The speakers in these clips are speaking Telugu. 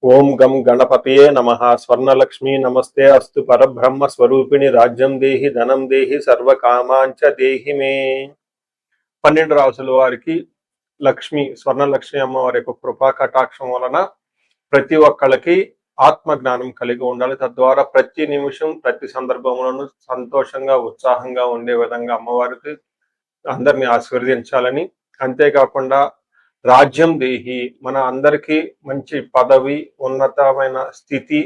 ఓం గం గణపతయే నమః. స్వర్ణలక్ష్మీ నమస్తే అస్తు. పరబ్రహ్మ స్వరూపిణి రాజ్యం దేహి ధనం దేహి సర్వకామాంచ దేహి మే. 12 రాసుల వారికి స్వర్ణలక్ష్మి అమ్మవారి యొక్క కృపా కటాక్షం వలన ప్రతి ఒక్కళ్ళకి ఆత్మ జ్ఞానం కలిగి ఉండాలి. తద్వారా ప్రతి నిమిషం ప్రతి సందర్భంలోనూ సంతోషంగా ఉత్సాహంగా ఉండే విధంగా అమ్మవారికి అందరినీ ఆశీర్వదించాలని, అంతేకాకుండా రాజ్యం దేహి, మన అందరికీ మంచి పదవి, ఉన్నతమైన స్థితి,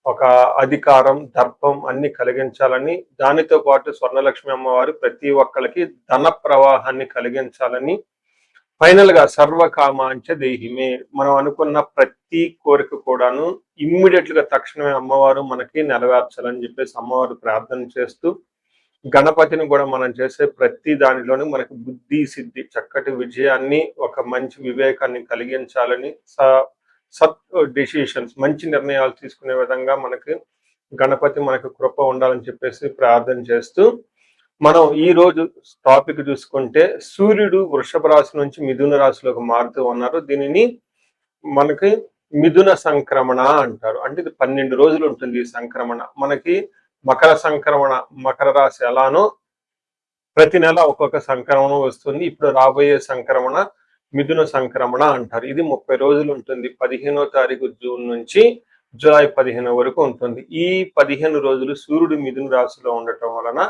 ఒక అధికారం, దర్పం అన్ని కలిగించాలని, దానితో పాటు స్వర్ణలక్ష్మి అమ్మవారు ప్రతి ఒక్కరికి ధన ప్రవాహాన్ని కలిగించాలని, ఫైనల్ గా సర్వకామాంచ దేహిమే, మనం అనుకున్న ప్రతి కోరిక కూడాను ఇమ్మీడియట్ గా తక్షణమే అమ్మవారు మనకి నెరవేర్చాలని చెప్పేసి అమ్మవారు ప్రార్థన చేస్తూ, గణపతిని కూడా మనం చేసే ప్రతి దానిలోనూ మనకి బుద్ధి సిద్ధి, చక్కటి విజయాన్ని, ఒక మంచి వివేకాన్ని కలిగించాలని, సత్ డెసిషన్స్, మంచి నిర్ణయాలు తీసుకునే విధంగా మనకి గణపతి మనకు కృప ఉండాలని చెప్పేసి ప్రార్థన చేస్తూ, మనం ఈ రోజు టాపిక్ చూసుకుంటే సూర్యుడు వృషభ రాశి నుంచి మిథున రాశిలోకి మారుతూ ఉన్నారు. దీనిని మనకి మిథున సంక్రమణ అంటారు. అంటే ఇది 12 రోజులు ఉంటుంది ఈ సంక్రమణ. మనకి మకర సంక్రమణ, మకర రాశి ఎలానో ప్రతి నెల ఒక్కొక్క సంక్రమణం వస్తుంది. ఇప్పుడు రాబోయే సంక్రమణ మిథున సంక్రమణ అంటారు. ఇది 30 రోజులు ఉంటుంది. 15వ తారీఖు జూన్ నుంచి జూలై 15 వరకు ఉంటుంది. ఈ 15 రోజులు సూర్యుడు మిథున రాశిలో ఉండటం వలన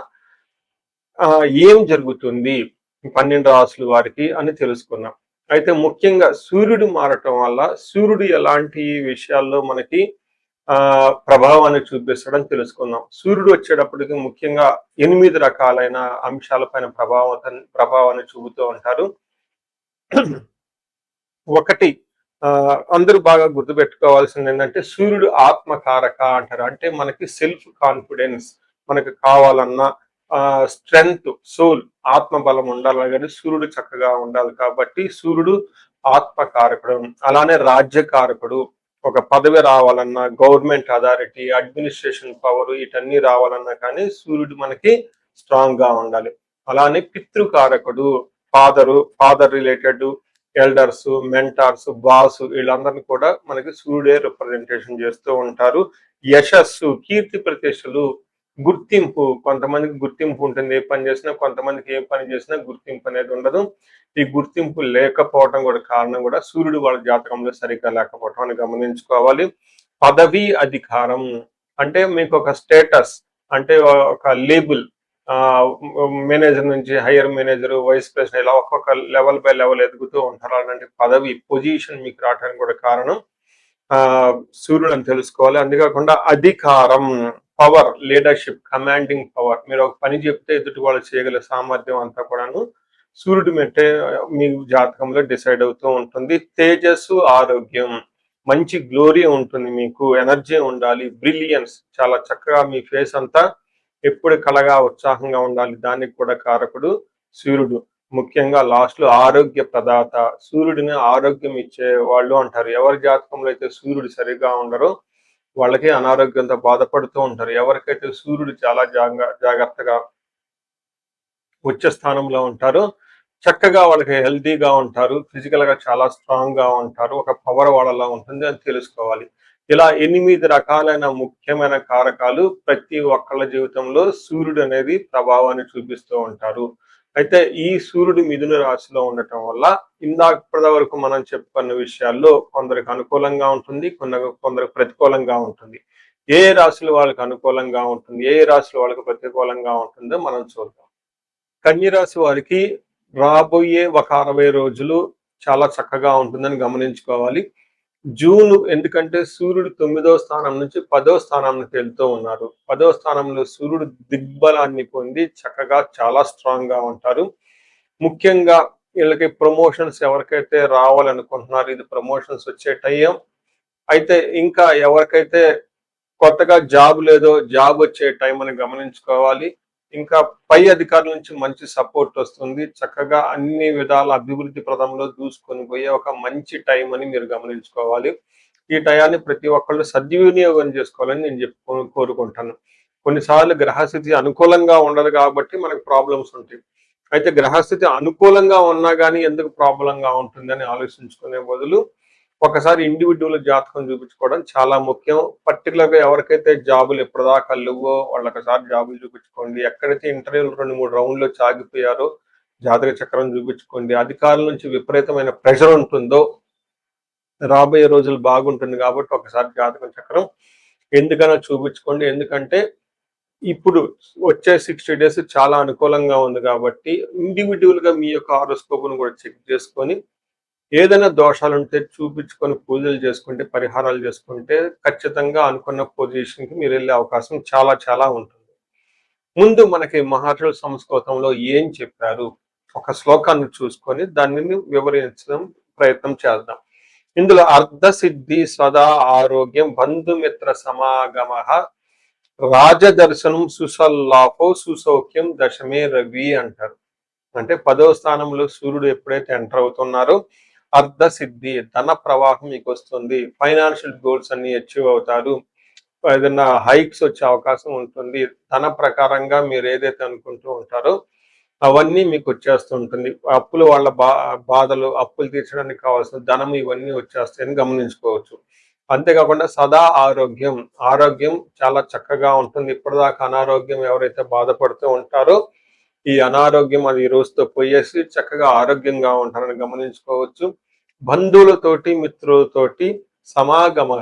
ఏం జరుగుతుంది 12 రాశుల వారికి అని తెలుసుకున్నాం. అయితే ముఖ్యంగా సూర్యుడు మారటం వల్ల సూర్యుడు ఎలాంటి విషయాల్లో మనకి ప్రభావాన్ని చూపిస్తాడని తెలుసుకుందాం. సూర్యుడు వచ్చేటప్పటికి ముఖ్యంగా 8 రకాలైన అంశాలపైన ప్రభావాన్ని చూపుతూ ఉంటారు. ఒకటి, అందరూ బాగా గుర్తుపెట్టుకోవాల్సింది ఏంటంటే సూర్యుడు ఆత్మకారక అంటారు. అంటే మనకి సెల్ఫ్ కాన్ఫిడెన్స్, మనకు కావాలన్నా స్ట్రెంగ్త్, సోల్, ఆత్మబలం ఉండాలి కానీ సూర్యుడు చక్కగా ఉండాలి. కాబట్టి సూర్యుడు ఆత్మకారకుడు. అలానే రాజ్యకారకుడు, ఒక పదవి రావాలన్నా, గవర్నమెంట్ అథారిటీ, అడ్మినిస్ట్రేషన్ పవర్, వీటన్ని రావాలన్నా కానీ సూర్యుడు మనకి స్ట్రాంగ్ గా ఉండాలి. అలానే పితృకారకుడు, father related elders, mentors, boss, వీళ్ళందరినీ కూడా మనకి సూర్యుడే రిప్రజెంటేషన్ చేస్తూ ఉంటారు. యశస్సు, కీర్తి ప్రతిష్టలు, గుర్తింపు, కొంతమందికి గుర్తింపు ఉంటుంది ఏ పని చేసినా, కొంతమందికి ఏ పని చేసినా గుర్తింపు అనేది ఉండదు. ఈ గుర్తింపు లేకపోవడం కూడా కారణం కూడా సూర్యుడు వాళ్ళ జాతకంలో సరిగ్గా లేకపోవడం అని గమనించుకోవాలి. పదవి, అధికారం అంటే మీకు ఒక స్టేటస్, అంటే ఒక లేబుల్, మేనేజర్ నుంచి హైయర్ మేనేజర్, వైస్ ప్రెసిడెంట్, ఇలా ఒక్కొక్క లెవెల్ బై లెవెల్ ఎదుగుతూ ఉంటారు. అలాంటి పదవి, పొజిషన్ మీకు రావడానికి కూడా కారణం సూర్యుడు అని తెలుసుకోవాలి. అంతేకాకుండా అధికారం, పవర్, లీడర్షిప్, కమాండింగ్ పవర్, మీరు ఒక పని చెప్తే ఎదుటి వాళ్ళు చేయగల సామర్థ్యం అంతా కూడాను సూర్యుడు మెట్టే మీ జాతకంలో డిసైడ్ అవుతూ ఉంటుంది. తేజస్సు, ఆరోగ్యం, మంచి గ్లోరీ ఉంటుంది, మీకు ఎనర్జీ ఉండాలి, బ్రిలియన్స్, చాలా చక్కగా మీ ఫేస్ అంతా ఎప్పుడు కలగా ఉత్సాహంగా ఉండాలి, దానికి కూడా కారకుడు సూర్యుడు. ముఖ్యంగా లాస్ట్ లో ఆరోగ్య ప్రదాత, సూర్యుడిని ఆరోగ్యం ఇచ్చే వాళ్ళు అంటారు. ఎవరి జాతకంలో అయితే సూర్యుడు సరిగా ఉండరో వాళ్ళకి అనారోగ్యంతో బాధపడుతూ ఉంటారు. ఎవరికైతే సూర్యుడు చాలా జాగ్రత్తగా ఉచ్చ స్థానంలో ఉంటారో చక్కగా వాళ్ళకి హెల్తీగా ఉంటారు, ఫిజికల్ గా చాలా స్ట్రాంగ్ గా ఉంటారు, ఒక పవర్ వాళ్ళలా ఉంటుంది అని తెలుసుకోవాలి. ఇలా 8 రకాలైన ముఖ్యమైన కారకాలు ప్రతి ఒక్కళ్ళ జీవితంలో సూర్యుడు అనేది ప్రభావాన్ని చూపిస్తూ ఉంటారు. అయితే ఈ సూర్యుడు మిథున రాశిలో ఉండటం వల్ల ఇప్పటి వరకు మనం చెప్పుకున్న విషయాల్లో కొందరికి అనుకూలంగా ఉంటుంది, కొందరికి ప్రతికూలంగా ఉంటుంది. ఏ రాశులు వాళ్ళకి అనుకూలంగా ఉంటుంది, ఏ రాశులు వాళ్ళకి ప్రతికూలంగా ఉంటుందో మనం చూద్దాం. కన్య రాశి వారికి రాబోయే ఒక 60 రోజులు చాలా చక్కగా ఉంటుందని గమనించుకోవాలి. జూన్, ఎందుకంటే సూర్యుడు 9వ స్థానం నుంచి 10వ స్థానానికి వెళ్తూ ఉన్నారు. 10వ స్థానంలో సూర్యుడు దిగ్బలాన్ని పొంది చక్కగా చాలా స్ట్రాంగ్ గా ఉంటారు. ముఖ్యంగా వీళ్ళకి ప్రమోషన్స్ ఎవరికైతే రావాలనుకుంటున్నారో ఇది ప్రమోషన్స్ వచ్చే టైం. అయితే ఇంకా ఎవరికైతే కొత్తగా జాబ్ లేదో జాబ్ వచ్చే టైం అని గమనించుకోవాలి. ఇంకా పై అధికారుల నుంచి మంచి సపోర్ట్ వస్తుంది. చక్కగా అన్ని విధాల అభివృద్ధి ప్రదంలో దూసుకొని పోయే ఒక మంచి టైం అని మీరు గమనించుకోవాలి. ఈ టయాన్ని ప్రతి ఒక్కళ్ళు సద్వినియోగం చేసుకోవాలని నేను కోరుకుంటాను. కొన్నిసార్లు గ్రహస్థితి అనుకూలంగా ఉండదు కాబట్టి మనకు ప్రాబ్లమ్స్ ఉంటాయి. అయితే గ్రహస్థితి అనుకూలంగా ఉన్నా కానీ ఎందుకు ప్రాబ్లంగా ఉంటుందని ఆలోచించుకునే బదులు ఒకసారి ఇండివిజువల్ జాతకం చూపించుకోవడం చాలా ముఖ్యం. పర్టికులర్గా ఎవరికైతే జాబులు ఎప్పటిదాకా లేవో వాళ్ళు ఒకసారి జాబులు చూపించుకోండి. ఎక్కడైతే ఇంటర్వ్యూలు 2-3 రౌండ్లో సాగిపోయారో జాతక చక్రం చూపించుకోండి. అధికారుల నుంచి విపరీతమైన ప్రెషర్ ఉంటుందో రాబోయే రోజులు బాగుంటుంది కాబట్టి ఒకసారి జాతకం చక్రం ఎందుకైనా చూపించుకోండి. ఎందుకంటే ఇప్పుడు వచ్చే 60 డేస్ చాలా అనుకూలంగా ఉంది కాబట్టి ఇండివిజువల్గా మీ యొక్క హారోస్కోప్ను కూడా చెక్ చేసుకొని ఏదైనా దోషాలుంటే చూపించుకొని పూజలు చేసుకుంటే, పరిహారాలు చేసుకుంటే ఖచ్చితంగా అనుకున్న పొజిషన్కి మీరు వెళ్ళే అవకాశం చాలా చాలా ఉంటుంది. ముందు మనకి మహర్షుల సంస్కృతంలో ఏం చెప్పారు ఒక శ్లోకాన్ని చూసుకొని దానిని వివరించడం ప్రయత్నం చేద్దాం. ఇందులో అర్ధసిద్ధి సదా ఆరోగ్యం బంధుమిత్ర సమాగమ రాజదర్శనం సుసల్లాపో సుసౌఖ్యం దశమే రవి అంటారు. అంటే 10వ స్థానంలో సూర్యుడు ఎప్పుడైతే ఎంటర్ అవుతున్నారో అర్ధసిద్ధి ధన ప్రవాహం మీకు వస్తుంది. ఫైనాన్షియల్ గోల్స్ అన్ని అచీవ్ అవుతారు. ఏదైనా హైక్స్ వచ్చే అవకాశం ఉంటుంది. ధన ప్రకారంగా మీరు ఏదైతే అనుకుంటూ ఉంటారో అవన్నీ మీకు వచ్చేస్తుంటుంది. అప్పులు వాళ్ళ బాధలు, అప్పులు తీర్చడానికి కావాల్సిన ధనం ఇవన్నీ వచ్చేస్తాయని గమనించుకోవచ్చు. అంతేకాకుండా సదా ఆరోగ్యం, ఆరోగ్యం చాలా చక్కగా ఉంటుంది. ఇప్పటిదాకా అనారోగ్యం ఎవరైతే బాధపడుతూ ఉంటారో ఈ అనారోగ్యం అది ఈ రోజుతో పోయేసి చక్కగా ఆరోగ్యంగా ఉంటారని గమనించుకోవచ్చు. బంధువులతోటి మిత్రులతోటి సమాగమ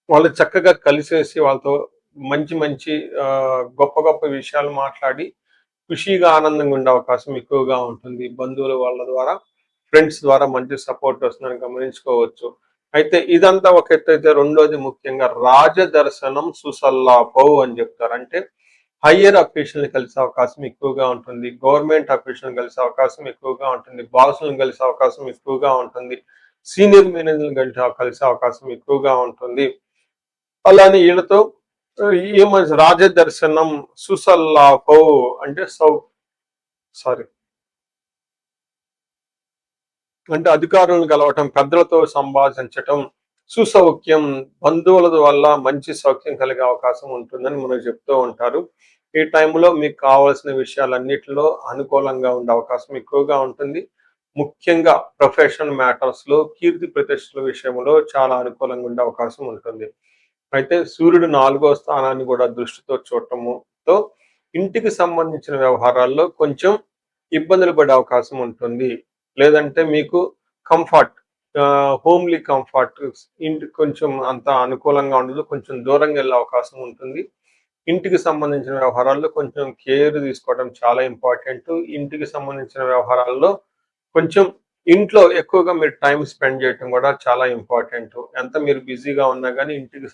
వాళ్ళు చక్కగా కలిసేసి వాళ్ళతో మంచి మంచి గొప్ప గొప్ప విషయాలు మాట్లాడి ఖుషీగా ఆనందంగా ఉండే అవకాశం ఎక్కువగా ఉంటుంది. బంధువుల వాళ్ళ ద్వారా ఫ్రెండ్స్ ద్వారా మంచి సపోర్ట్ వస్తుందని గమనించుకోవచ్చు. అయితే ఇదంతా ఒక ఎత్తు అయితే రెండోది ముఖ్యంగా రాజదర్శనం సుసల్లాపౌ అని చెప్తారు. అంటే హయ్యర్ అఫీషియల్ని కలిసే అవకాశం ఎక్కువగా ఉంటుంది. గవర్నమెంట్ అఫీషియల్ని కలిసే అవకాశం ఎక్కువగా ఉంటుంది. బాసులను కలిసే అవకాశం ఎక్కువగా ఉంటుంది. సీనియర్ మేనేజర్ని కలిసే అవకాశం ఎక్కువగా ఉంటుంది. అలానే వీళ్ళతో ఏమని రాజదర్శనం సుసల్లాపౌ అంటే అంటే అధికారులను కలవటం, పెద్దలతో సంభాషించటం, సుసౌఖ్యం బంధువుల వల్ల మంచి సౌఖ్యం కలిగే అవకాశం ఉంటుందని మనకు చెప్తూ ఉంటారు. ఈ టైంలో మీకు కావాల్సిన విషయాలన్నిటిలో అనుకూలంగా ఉండే అవకాశం ఎక్కువగా ఉంటుంది. ముఖ్యంగా ప్రొఫెషనల్ మ్యాటర్స్లో కీర్తి ప్రతిష్టల విషయంలో చాలా అనుకూలంగా ఉండే అవకాశం ఉంటుంది. అయితే సూర్యుడు 4వ స్థానాన్ని కూడా దృష్టితో చూడటముతో ఇంటికి సంబంధించిన వ్యవహారాల్లో కొంచెం ఇబ్బందులు పడే అవకాశం ఉంటుంది. లేదంటే మీకు కంఫర్ట్ హోమ్లీ కంఫర్ట్ ఇంటి కొంచెం అంత అనుకూలంగా ఉండదు. కొంచెం దూరంగా వెళ్ళే అవకాశం ఉంటుంది. ఇంటికి సంబంధించిన వ్యవహారాల్లో కొంచెం కేర్ తీసుకోవడం చాలా ఇంపార్టెంట్. ఇంటికి సంబంధించిన వ్యవహారాల్లో కొంచెం ఇంట్లో ఎక్కువగా మీరు టైం స్పెండ్ చేయటం కూడా చాలా ఇంపార్టెంట్. ఎంత మీరు బిజీగా ఉన్నా కానీ ఇంటికి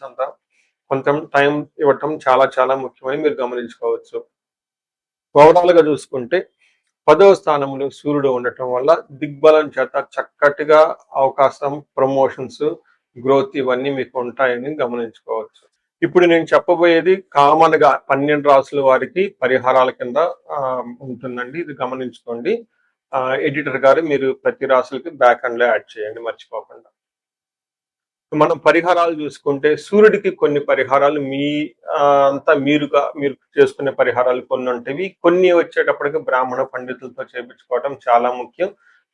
కొంచెం టైం ఇవ్వటం చాలా చాలా ముఖ్యమని మీరు గమనించుకోవచ్చు. ఓవరాల్గా చూసుకుంటే 10వ స్థానంలో సూర్యుడు ఉండటం వల్ల దిగ్బలం చేత చక్కటిగా అవకాశం, ప్రమోషన్స్, గ్రోత్ ఇవన్నీ మీకు ఉంటాయని గమనించుకోవచ్చు. ఇప్పుడు నేను చెప్పబోయేది కామన్ గా 12 రాసుల వారికి పరిహారాల కింద ఉంటుందండి. ఇది గమనించుకోండి. ఎడిటర్ గారు మీరు ప్రతి రాసులకి బ్యాక్ అండ్ లో యాడ్ చేయండి మర్చిపోకుండా. మనం పరిహారాలు చూసుకుంటే సూర్యుడికి కొన్ని పరిహారాలు మీరు చేసుకునే పరిహారాలు కొన్ని ఉంటాయి. కొన్ని వచ్చేటప్పటికి బ్రాహ్మణ పండితులతో చేయించుకోవటం చాలా ముఖ్యం.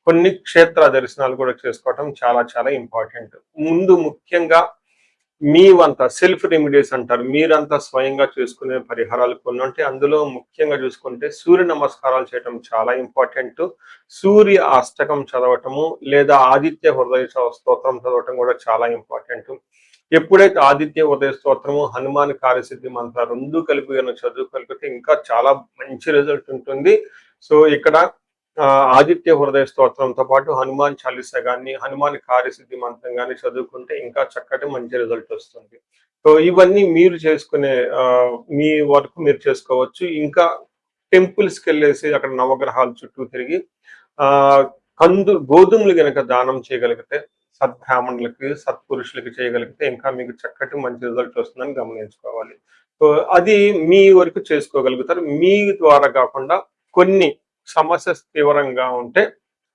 కొన్ని క్షేత్ర దర్శనాలు కూడా చేసుకోవటం చాలా చాలా ఇంపార్టెంట్. ముందు ముఖ్యంగా మీవంతా సెల్ఫ్ రెమెడీస్ అంటారు. మీరంతా స్వయంగా చేసుకునే పరిహారాలు కొన్ని ఉంటాయి. అందులో ముఖ్యంగా చూసుకుంటే సూర్య నమస్కారాలు చేయటం చాలా ఇంపార్టెంట్. సూర్య అష్టకం చదవటము లేదా ఆదిత్య హృదయ స్తోత్రం చదవటం కూడా చాలా ఇంపార్టెంట్. ఎప్పుడైతే ఆదిత్య హృదయ స్తోత్రము, హనుమాన్ కార్యసిద్ధి మంత్ర రెండు కలిపి చదువుకోగలిగితే ఇంకా చాలా మంచి రిజల్ట్ ఉంటుంది. సో ఇక్కడ ఆదిత్య హృదయ స్తోత్రంతో పాటు హనుమాన్ చాలీసా కానీ, హనుమాన్ కార్యసిద్ధి మంత్రం కానీ చదువుకుంటే ఇంకా చక్కటి మంచి రిజల్ట్ వస్తుంది. సో ఇవన్నీ మీరు చేసుకునే మీ వరకు మీరు చేసుకోవచ్చు. ఇంకా టెంపుల్స్కి వెళ్ళేసి అక్కడ నవగ్రహాల చుట్టూ తిరిగి గోధుమలు గనక దానం చేయగలిగితే సద్బ్రాహ్మణులకి, సత్పురుషులకి చేయగలిగితే ఇంకా మీకు చక్కటి మంచి రిజల్ట్ వస్తుందని గమనించుకోవాలి. సో అది మీ వరకు చేసుకోగలుగుతారు. మీ ద్వారా కాకుండా కొన్ని సమస్య తీవ్రంగా ఉంటే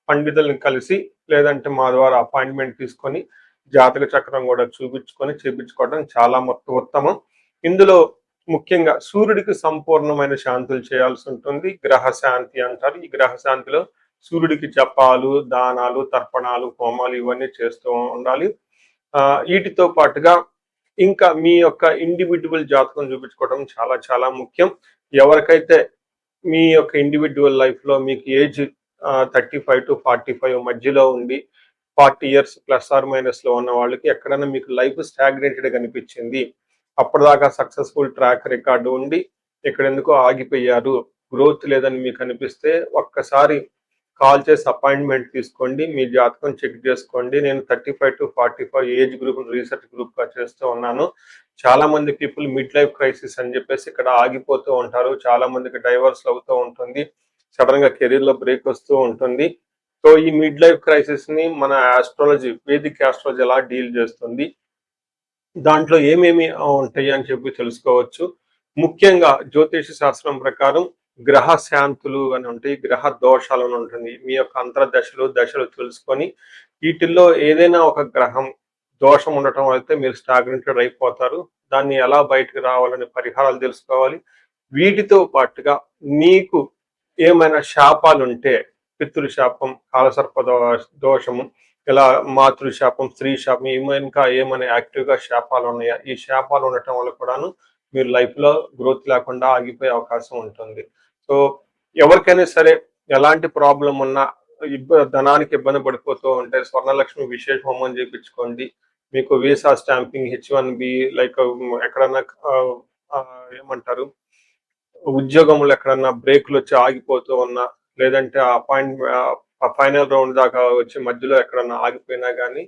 పండితులను కలిసి లేదంటే మా ద్వారా అపాయింట్మెంట్ తీసుకొని జాతక చక్రం కూడా చూపించుకొని చేపించుకోవడం చాలా ఉత్తమం. ఇందులో ముఖ్యంగా సూర్యుడికి సంపూర్ణమైన శాంతులు చేయాల్సి ఉంటుంది. గ్రహ శాంతి అంటారు. ఈ గ్రహ శాంతిలో సూర్యుడికి జపాలు, దానాలు, తర్పణాలు, హోమాలు ఇవన్నీ చేస్తూ ఉండాలి. వీటితో పాటుగా ఇంకా మీ యొక్క ఇండివిడ్యువల్ జాతకం చూపించుకోవడం చాలా చాలా ముఖ్యం. ఎవరికైతే మీ యొక్క ఇండివిడ్యువల్ లైఫ్లో మీకు ఏజ్ 35 to 45 మధ్యలో ఉండి 40 ఇయర్స్ ప్లస్ ఆర్ మైనస్ లో ఉన్న వాళ్ళకి ఎక్కడైనా మీకు లైఫ్ స్టాగ్నేటెడ్ కనిపించింది, అప్పటిదాకా సక్సెస్ఫుల్ ట్రాక్ రికార్డు ఉండి ఇక్కడ ఎందుకో ఆగిపోయారు, గ్రోత్ లేదని మీకు అనిపిస్తే ఒక్కసారి కాల్ చేసి అపాయింట్మెంట్ తీసుకోండి, మీ జాతకం చెక్ చేసుకోండి. నేను 35 to 45 age group research group గా చేస్తూ ఉన్నాను. చాలా మంది పీపుల్ మిడ్ లైఫ్ క్రైసిస్ అని చెప్పేసి ఇక్కడ ఆగిపోతూ ఉంటారు. చాలా మందికి డైవర్స్ అవుతూ ఉంటుంది, సడన్ గా కెరీర్ లో బ్రేక్ వస్తూ ఉంటుంది. సో ఈ మిడ్ లైఫ్ క్రైసిస్ ని మన ఆస్ట్రాలజీ, వేదిక్ ఆస్ట్రాలజీ ఎలా డీల్ చేస్తుంది, దాంట్లో ఏమేమి ఉంటాయి అని చెప్పి తెలుసుకోవచ్చు. ముఖ్యంగా జ్యోతిష శాస్త్రం ప్రకారం గ్రహ శాంతులు అని ఉంటాయి, గ్రహ దోషాలు అని ఉంటుంది. మీ యొక్క అంతర్దశలు దశలు తెలుసుకొని వీటిల్లో ఏదైనా ఒక గ్రహం దోషం ఉండటం అయితే మీరు స్టాగ్నెంటెడ్ అయిపోతారు. దాన్ని ఎలా బయటకు రావాలని పరిహారాలు తెలుసుకోవాలి. వీటితో పాటుగా మీకు ఏమైనా శాపాలు ఉంటే, పితృ శాపం, కాలసర్ప దోషము, ఇలా మాతృ శాపం, స్త్రీ శాపం, ఇంకా ఏమైనా యాక్టివ్గా శాపాలు ఉన్నాయా, ఈ శాపాలు ఉండటం వల్ల కూడాను మీరు లైఫ్లో గ్రోత్ లేకుండా ఆగిపోయే అవకాశం ఉంటుంది. సో ఎవరికైనా సరే ఎలాంటి ప్రాబ్లం ఉన్నా, ధనానికి ఇబ్బంది పడిపోతూ ఉంటే స్వర్ణలక్ష్మి విశేష హోమం చేయించుకోండి. మీకు వీసా స్టాంపింగ్, H1B, లైక్ ఎక్కడన్నా ఏమంటారు ఉద్యోగంలో ఎక్కడన్నా బ్రేక్లు వచ్చి ఆగిపోతూ ఉన్నా, లేదంటే ఫైనల్ రౌండ్ దాకా వచ్చి మధ్యలో ఎక్కడన్నా ఆగిపోయినా కానీ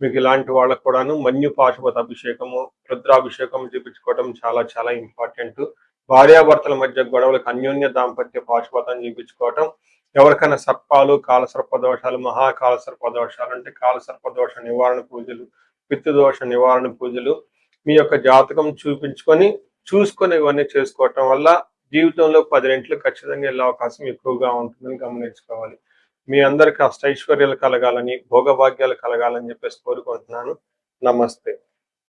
మీకు ఇలాంటి వాళ్ళకు కూడాను మన్యు పాశుపత అభిషేకము, రుద్రాభిషేకం చేయించుకోవడం చాలా చాలా ఇంపార్టెంట్. భార్యాభర్తల మధ్య గొడవలకు అన్యోన్య దాంపత్య పాశుపతం చేయించుకోవటం. ఎవరికైనా సర్పాలు, కాలసర్ప దోషాలు, మహాకాల సర్ప దోషాలు అంటే కాలసర్ప దోష నివారణ పూజలు, పితృదోష నివారణ పూజలు మీ యొక్క జాతకం చూసుకొని ఇవన్నీ చేసుకోవటం వల్ల జీవితంలో 10 రెట్లు ఖచ్చితంగా వెళ్ళే అవకాశం ఎక్కువగా ఉంటుందని గమనించుకోవాలి. మీ అందరికి అష్టైశ్వర్యాలు కలగాలని, భోగభాగ్యాలు కలగాలని చెప్పేసి కోరుకుంటున్నాను. నమస్తే.